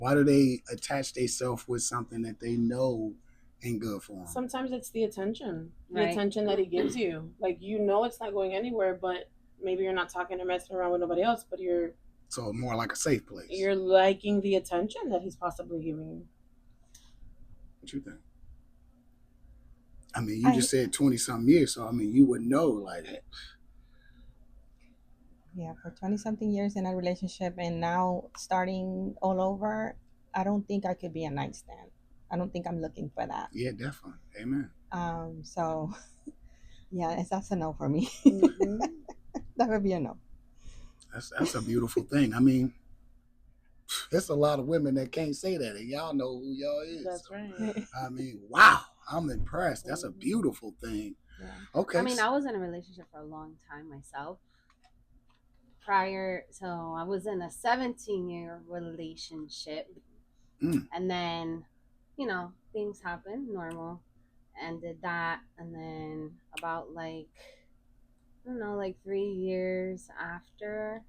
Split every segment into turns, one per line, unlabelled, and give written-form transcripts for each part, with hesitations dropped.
Why do they attach themselves with something that they know ain't good for them?
Sometimes it's the attention, the
Right.
attention that he gives you. Like, you know, it's not going anywhere, but maybe you're not talking or messing around with nobody else, but
So more like a safe place.
you're liking the attention that he's possibly giving you.
What you think? I mean, you just said 20 something years, so I mean, you would know, like,
Yeah, for 20 something years in a relationship and now starting all over, I don't think I could be a nightstand. I don't think I'm looking for that.
yeah, definitely. Amen.
So yeah, that's a no for me.
Mm-hmm.
That would be a no.
That's a beautiful thing. I mean, there's a lot of women that can't say that, and y'all know who y'all is.
That's right.
I mean, wow, I'm impressed. That's a beautiful thing.
Yeah.
Okay.
I mean, I was in a relationship for a long time myself. So I was in a 17-year relationship, and then, things happen, normal, ended that, and then about like, I don't know, like 3 years after,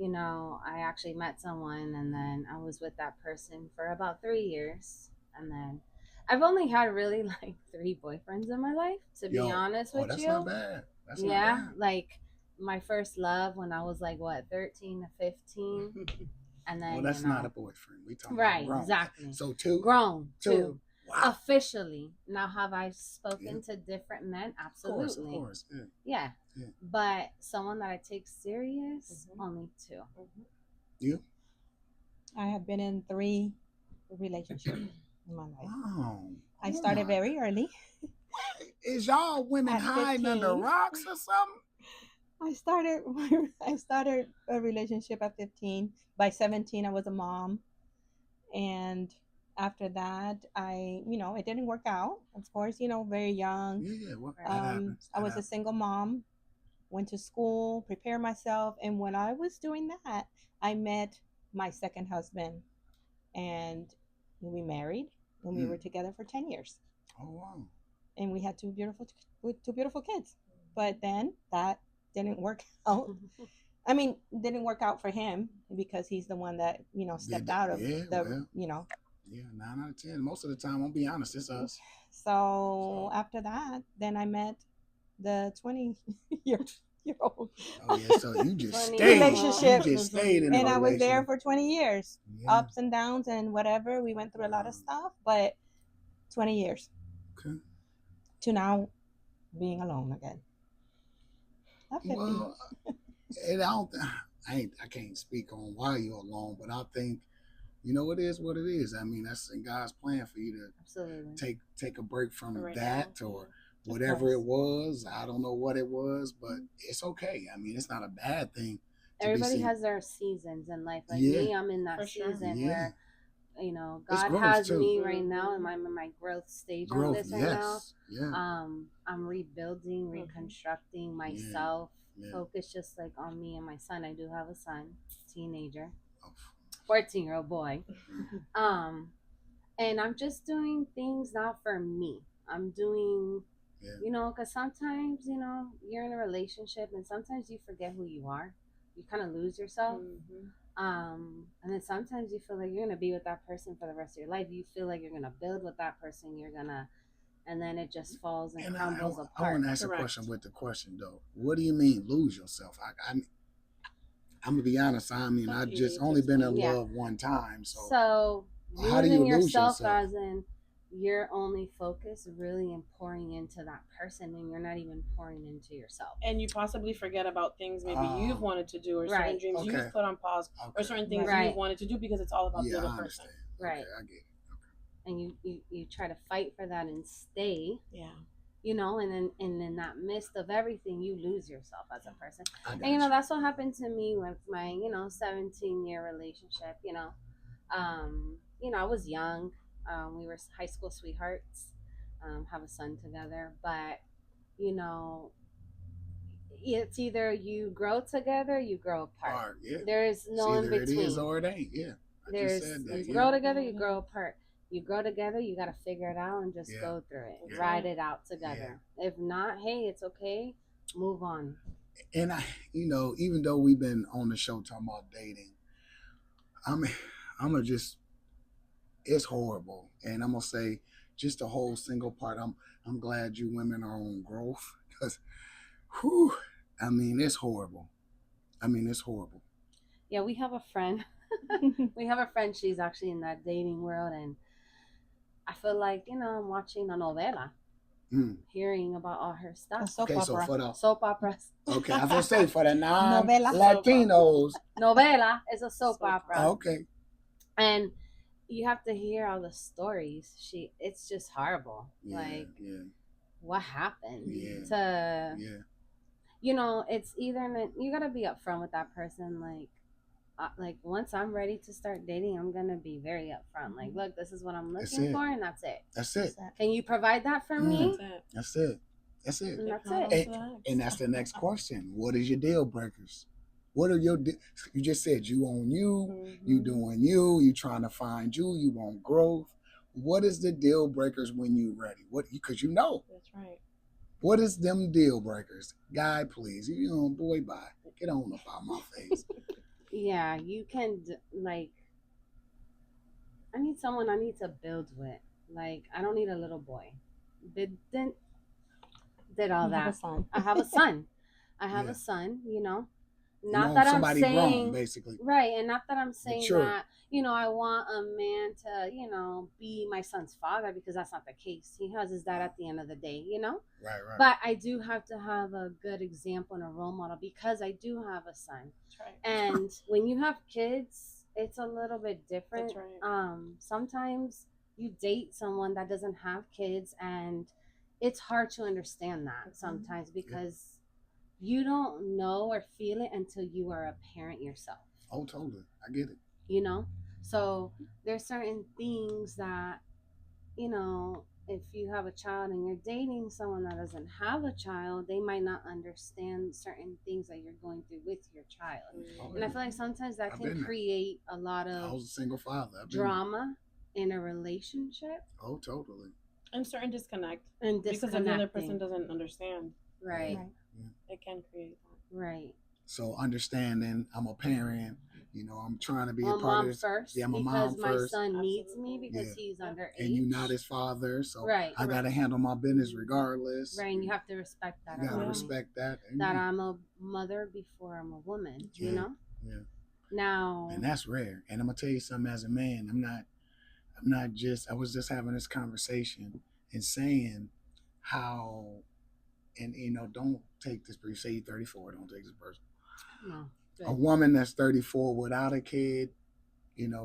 I actually met someone, and then I was with that person for about 3 years, and then I've only had really like three boyfriends in my life, to be honest with
that's
you.
not bad. That's
Yeah,
not bad.
like my first love when I was like 13 to 15, and then
Well, that's not a boyfriend. We talking
right,
about grown.
exactly.
So two.
Two.
Wow.
Officially. Now, have I spoken to different men? Absolutely.
Of course.
Yeah.
Yeah.
But someone that I take serious, only two.
You?
I have been in 3 relationships in my life.
Wow.
I started very early.
Is y'all women
At
hiding
15.
under rocks or something?
I started a relationship at 15. By 17, I was a mom, and after that, it didn't work out. Of course, very young.
Yeah. What happens?
I was a single mom. Went to school, prepared myself, and when I was doing that, I met my second husband, and we married, and we were together for 10 years.
Oh wow!
And we had two beautiful kids. But then that didn't work out. I mean, didn't work out for him because he's the one that stepped out of the.
Yeah, 9 out of 10. Most of the time, I'll be honest, it's us.
So after that, then I met the 20-year-old.
Oh yeah, so you just stayed.
Relationship.
You just stayed in a
and I was there
relationship.
for 20 years, ups and downs and whatever. We went through a lot of stuff, but 20 years.
Okay.
To now being alone again.
Well, I can't speak on why you're alone, but I think it is what it is. I mean, that's in God's plan for you to
absolutely
take a break from that or whatever it was. I don't know what it was, but it's okay. I mean, it's not a bad thing.
Everybody has their seasons in life. Like me, I'm in that season where God has me right now, and I'm in my growth stage on this right now.
Yeah.
I'm rebuilding, reconstructing myself. Focus just like on me and my son. I do have a son, teenager, 14-year-old boy. And I'm just doing things not for me. I'm doing, because sometimes, you're in a relationship and sometimes you forget who you are. You kind of lose yourself. And then sometimes you feel like you're going to be with that person for the rest of your life. You feel like you're going to build with that person. And then it just falls and crumbles apart.
I want to ask a question with the question, though. What do you mean lose yourself? I'm going to be honest. I mean, I've just only been in love one time.
So
how do you lose
yourself? As in, you're only focused really and pouring into that person, and you're not even pouring into yourself.
And you possibly forget about things maybe you've wanted to do, or certain dreams you've put on pause, or certain things you've wanted to do because it's all about the other person.
Right.
Okay, I get it.
And you try to fight for that and stay.
Yeah.
And in that midst of everything, you lose yourself as a person. And that's what happened to me with my 17-year relationship. I was young. We were high school sweethearts. Have a son together, but it's either you grow together, you grow apart.
Yeah.
There's no in between.
It is or it ain't. Yeah.
You grow together, you grow apart. You grow together, you got to figure it out and just go through it. Ride it out together. If not, hey, it's okay. Move on.
And even though we've been on the show talking about dating, I'm gonna just it's horrible. And I'm gonna say just the whole single part. I'm glad you women are on growth because, whew, I mean, it's horrible. It's horrible.
Yeah, we have a friend. We have a friend. She's actually in that dating world, and I feel like I'm watching a novela, hearing about all her stuff.
Soap opera.
Soap operas.
Okay, I was gonna say for the non-Latinos.
Novela is a soap opera.
Okay.
And you have to hear all the stories. It's just horrible. What happened to it's either you gotta be upfront with that person. Like once I'm ready to start dating, I'm gonna be very upfront. Like, look, this is what I'm looking for, and that's it.
That's it.
Can you provide that for me?
That's it. That's it.
And that's it.
And that's the next question. What is your deal breakers? What are your you just said you own you, you doing you trying to find you want growth. What is the deal breakers when you ready? Because
That's right.
What is them deal breakers? Guy, please. Boy, bye. Get on up out my face.
Yeah, you can I need someone I need to build with. Like, I don't need a little boy. Did all that. I have a son. I have a son, Not that I'm saying
grown, basically.
Right, and not that I'm saying
mature.
that, I want a man to, be my son's father, because that's not the case. He has his dad at the end of the day,
Right.
But I do have to have a good example and a role model, because I do have a son.
That's right.
And when you have kids, it's a little bit different.
That's right.
Sometimes you date someone that doesn't have kids, and it's hard to understand that sometimes, because you don't know or feel it until you are a parent yourself.
Oh, totally. I get it.
So there's certain things that, if you have a child and you're dating someone that doesn't have a child, they might not understand certain things that you're going through with your child. And I feel like sometimes that can create a lot of
I was a single father.
drama in a relationship.
Oh, totally.
And certain disconnect.
Because
the other person doesn't understand.
Right.
It can create that.
Right.
So understanding I'm a parent, I'm trying to be a part
mom
of this.
first.
Yeah, I'm a
because
mom
my
first.
son needs me because he's underage.
And you're not his father, so
right,
I got to handle my business regardless.
Right, and you have to respect that.
You got to respect that.
That I'm a mother before I'm a woman,
Yeah.
Now.
And that's rare. And I'm going to tell you something, as a man, I was just having this conversation and saying how, and don't take this, you say you're 34, don't take this personal.
No.
A woman that's 34 without a kid,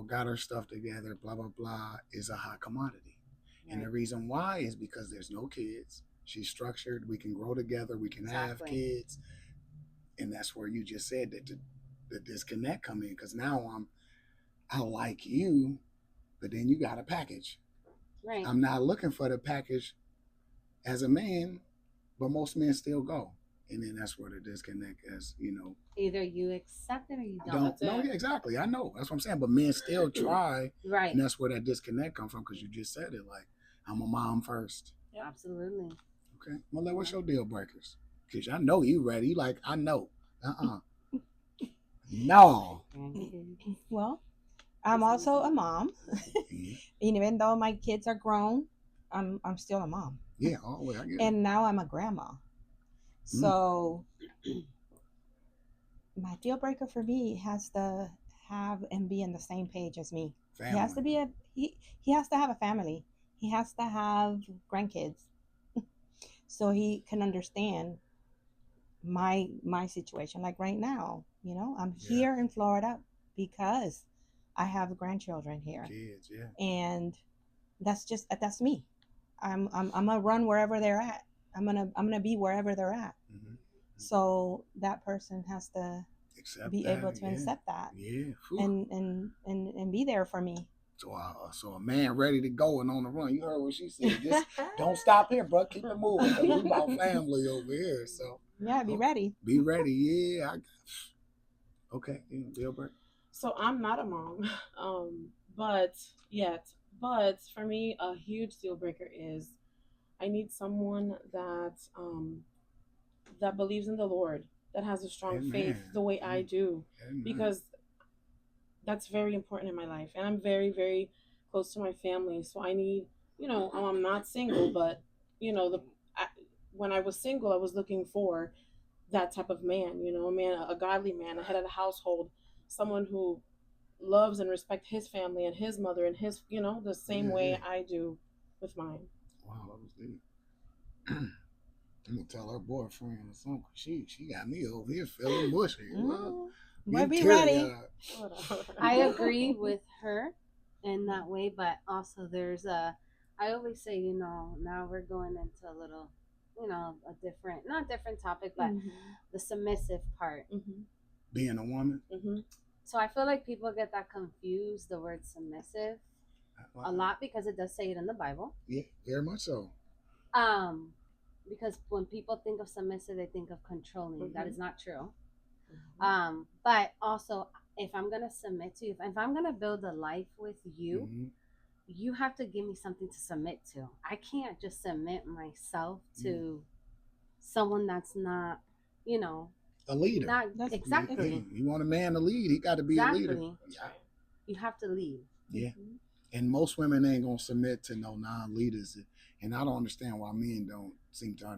got her stuff together, blah, blah, blah, is a hot commodity. Right. And the reason why is because there's no kids. She's structured. We can grow together. We can have kids. And that's where you just said that the disconnect come in. Because now I like you, but then you got a package.
Right.
I'm not looking for the package as a man, but most men still go. And then that's where the disconnect is,
Either you accept it or you don't.
No, yeah, exactly. I know. That's what I'm saying. But men still try.
Right.
And that's where that disconnect comes from, because you just said it. Like, I'm a mom first.
Yeah, absolutely.
Okay. Well, what's your deal breakers? Because I know you ready. Like, I know. No.
Well, I'm also a mom. Even though my kids are grown, I'm still a mom.
Yeah, always. I get it.
And now I'm a grandma. So my deal breaker for me has to have and be on the same page as me. Family. He has to be he has to have a family. He has to have grandkids. So he can understand my situation. Like right now, I'm here in Florida because I have grandchildren here.
Kids, yeah.
And that's me. I'm gonna run wherever they're at. I'm gonna be wherever they're at. Mm-hmm. So that person has to be able to accept that.
Yeah.
And be there for me.
So a man ready to go and on the run. You heard what she said. Just don't stop here, bro. Keep it moving. We about family over here. So
yeah, be ready.
Be ready. Yeah. Okay. Deal breaker.
So I'm not a mom, but for me, a huge deal breaker is I need someone that that believes in the Lord, that has a strong faith the way I do. Because that's very important in my life. And I'm very, very close to my family. So I need, I'm not single, but I, when I was single, I was looking for that type of man, a man, a godly man, a head of the household, someone who loves and respects his family and his mother and his, the same
Yeah,
way
yeah.
I do with mine.
Wow, that was deep. I'm gonna tell her boyfriend or something. She got me over here feeling mushy. Well,
Might be
teary
ready.
eyed.
I agree with her in that way, but also there's I always say, now we're going into a little, a different, not different topic, but the submissive part.
Being a woman.
So I feel like people get that confused, the word submissive, a lot, because it does say it in the Bible.
Yeah, very much so.
Because when people think of submissive, they think of controlling. That is not true. But also, if I'm gonna submit to you, if I'm gonna build a life with you, you have to give me something to submit to. I can't just submit myself to someone that's not,
A leader.
not exactly.
You want a man to lead, he got to be a leader.
Yeah. You have to lead.
Yeah. And most women ain't gonna submit to no non-leaders, and I don't understand why men don't seem to understand.